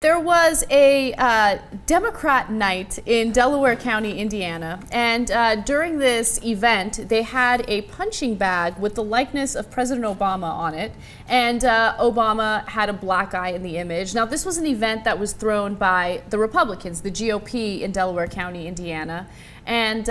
There was a Democrat night in Delaware County, Indiana, and during this event, they had a punching bag with the likeness of President Obama on it, and Obama had a black eye in the image. Now, this was an event that was thrown by the Republicans, the GOP in Delaware County, Indiana, and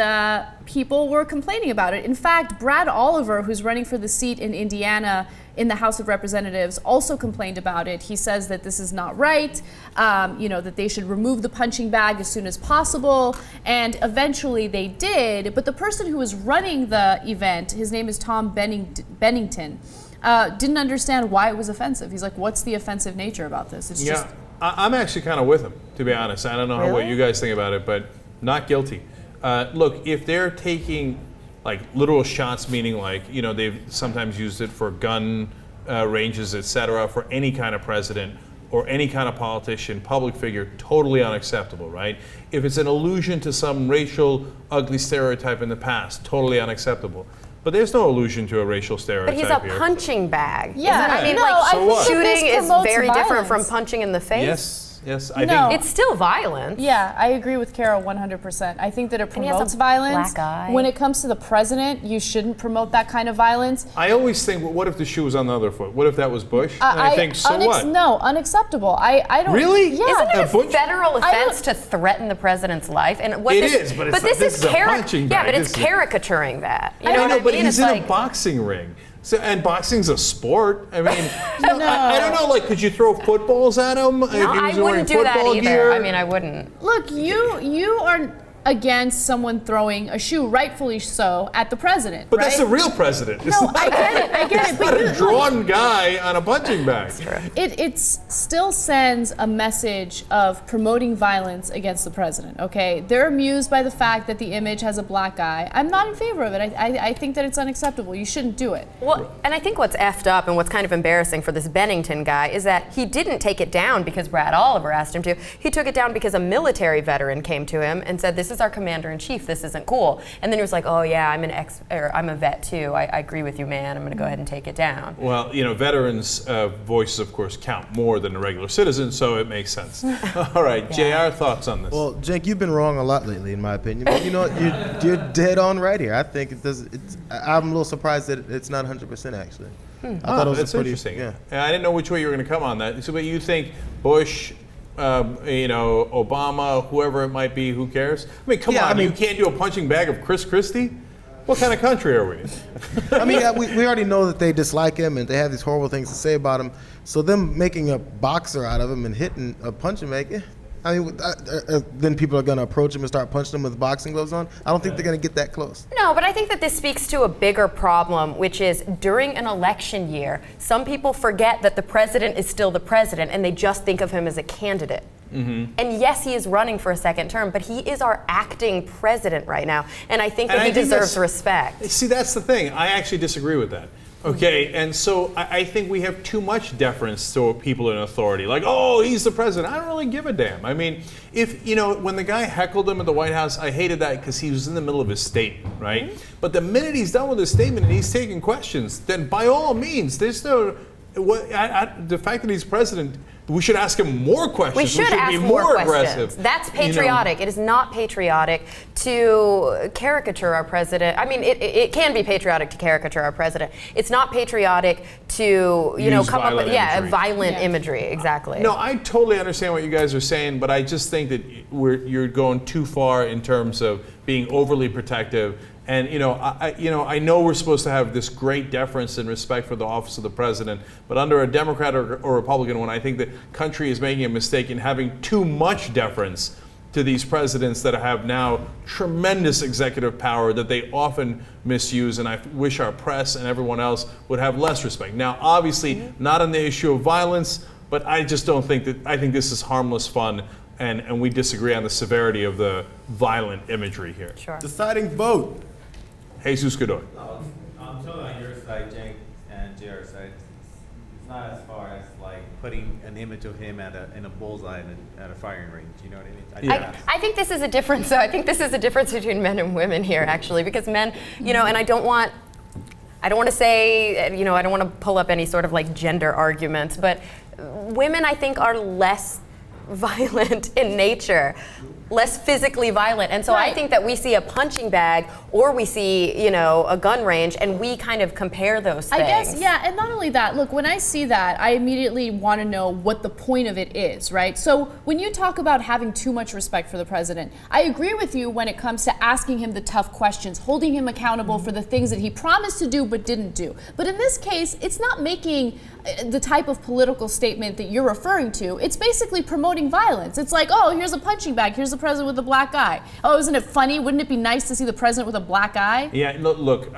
people were complaining about it. In fact, Brad Oliver, who's running for the seat in Indiana in the House of Representatives, also complained about it. He says that this is not right, that they should remove the punching bag as soon as possible, and eventually they did. But the person who was running the event, his name is Tom Bennington, didn't understand why it was offensive. He's like, what's the offensive nature about this? It's just... I'm actually kind of with him, to be honest. I don't know what you guys think about it, but not guilty. Look, if they're taking like literal shots, meaning like, they've sometimes used it for gun ranges, etc., for any kind of president or any kind of politician, public figure, totally unacceptable, right? If it's an allusion to some racial ugly stereotype in the past, totally unacceptable. But there's no allusion to a racial stereotype here. But he's a punching bag. I mean, shooting is very different from punching in the face. Yes, I think it's still violence. Yeah, I agree with Cara 100%. I think that it promotes violence. Black eye. When it comes to the president, you shouldn't promote that kind of violence. I always think, well, what if the shoe was on the other foot? What if that was Bush? And I think, so what? No, unexceptable. I don't. Really? Yeah. Isn't it a federal offense to threaten the president's life? And what it is, but it's this is a punching bag. Yeah, but it's caricaturing that. You I know know, but I mean? he's in a boxing ring. So, and boxing's a sport. I mean, I don't know. Like, could you throw footballs at him? No, I wouldn't do that either. Gear? I mean, I wouldn't. Look, you are against someone throwing a shoe, rightfully so, at the president. But right? that's the real president. No, I get it. It's not a drawn guy on a punching bag. That's true. It still sends a message of promoting violence against the president, okay? They're amused by the fact that the image has a black eye. I'm not in favor of it. I think that it's unacceptable. You shouldn't do it. Well, and I think what's effed up and what's kind of embarrassing for this Bennington guy is that he didn't take it down because Brad Oliver asked him to. He took it down because a military veteran came to him and said, "This is our commander-in-chief, this isn't cool." And then he was like, "Oh yeah, I'm a vet too. I agree with you, man. I'm going to go ahead and take it down." Well, veterans' voices, of course, count more than a regular citizen, so it makes sense. All right, JR, thoughts on this? Well, Cenk, you've been wrong a lot lately, in my opinion. But you know what? You're dead on right here. I think it does. I'm a little surprised that it's not 100% actually. I thought it was that's pretty interesting. Yeah. I didn't know which way you were going to come on that. So, but you think Bush, Obama, whoever it might be, who cares? I mean, come on, you can't do a punching bag of Chris Christie? What kind of country are we in? I mean, we already know that they dislike him and they have these horrible things to say about him. So them making a boxer out of him and hitting a punching bag, then people are going to approach him and start punching him with boxing gloves on. I don't think they're going to get that close. No, but I think that this speaks to a bigger problem, which is during an election year, some people forget that the president is still the president and they just think of him as a candidate. Mm-hmm. And yes, he is running for a second term, but he is our acting president right now. And I think that he deserves respect. See, that's the thing. I actually disagree with that. Okay, and so I think we have too much deference to people in authority. Like, oh, he's the president. I don't really give a damn. I mean, when the guy heckled him at the White House, I hated that because he was in the middle of his statement, right? Mm-hmm. But the minute he's done with his statement and he's taking questions, then by all means, there's no, the fact that he's president, we should ask him more questions. We should ask be more questions. Aggressive. That's patriotic. It is not patriotic to caricature our president. I mean, it can be patriotic to caricature our president. It's not patriotic to come up with violent imagery. Exactly. No, I totally understand what you guys are saying, but I just think that you're going too far in terms of being overly protective. And I know we're supposed to have this great deference and respect for the office of the president, but under a Democrat or Republican one, I think the country is making a mistake in having too much deference to these presidents that have now tremendous executive power that they often misuse. And I wish our press and everyone else would have less respect. Now, obviously, not on the issue of violence, but I just don't think that. I think this is harmless fun. And we disagree on the severity of the violent imagery here. Sure. Deciding vote. Jesus Godoy. I'm totally on your side, Cenk, and JR's side. It's not as far as like putting an image of him in a bullseye at a firing range. You know what I mean? I think this is a difference. I think this is a difference between men and women here, actually, because men, and I don't want to say, I don't want to pull up any sort of like gender arguments, but women, I think, are less violent in nature, less physically violent. And so I Right. think that we see a punching bag or we see, you know, a gun range, and we kind of compare those things. I guess, yeah, and not only that, look, when I see that, I immediately want to know what the point of it is, right? So when you talk about having too much respect for the president, I agree with you when it comes to asking him the tough questions, holding him accountable for the things that he promised to do but didn't do. But in this case, it's not making the type of political statement that you're referring to. It's basically promoting violence. It's like, oh, here's a punching bag, here's the president with a black eye. Oh, isn't it funny? Wouldn't it be nice to see the president with a black eye? Yeah, look,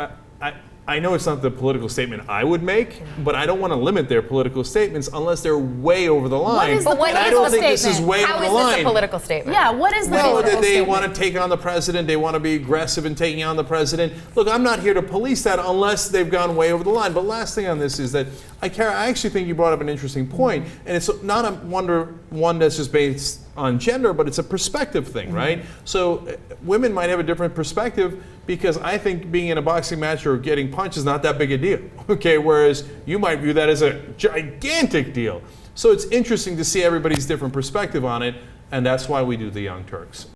I know it's not the political statement I would make, but I don't want to limit their political statements unless they're way over the line. is the And I political don't think this is statement? way How over is the this line. a political statement? Yeah, what is the Well, political they statement? want to take on the president. They want to be aggressive in taking on the president. Look, I'm not here to police that unless they've gone way over the line. But last thing on this is that, Cara, I actually think you brought up an interesting point, and it's not one that's just based on gender, but it's a perspective thing, right? So women might have a different perspective because I think being in a boxing match or getting punched is not that big a deal, okay? Whereas you might view that as a gigantic deal. So it's interesting to see everybody's different perspective on it, and that's why we do the Young Turks.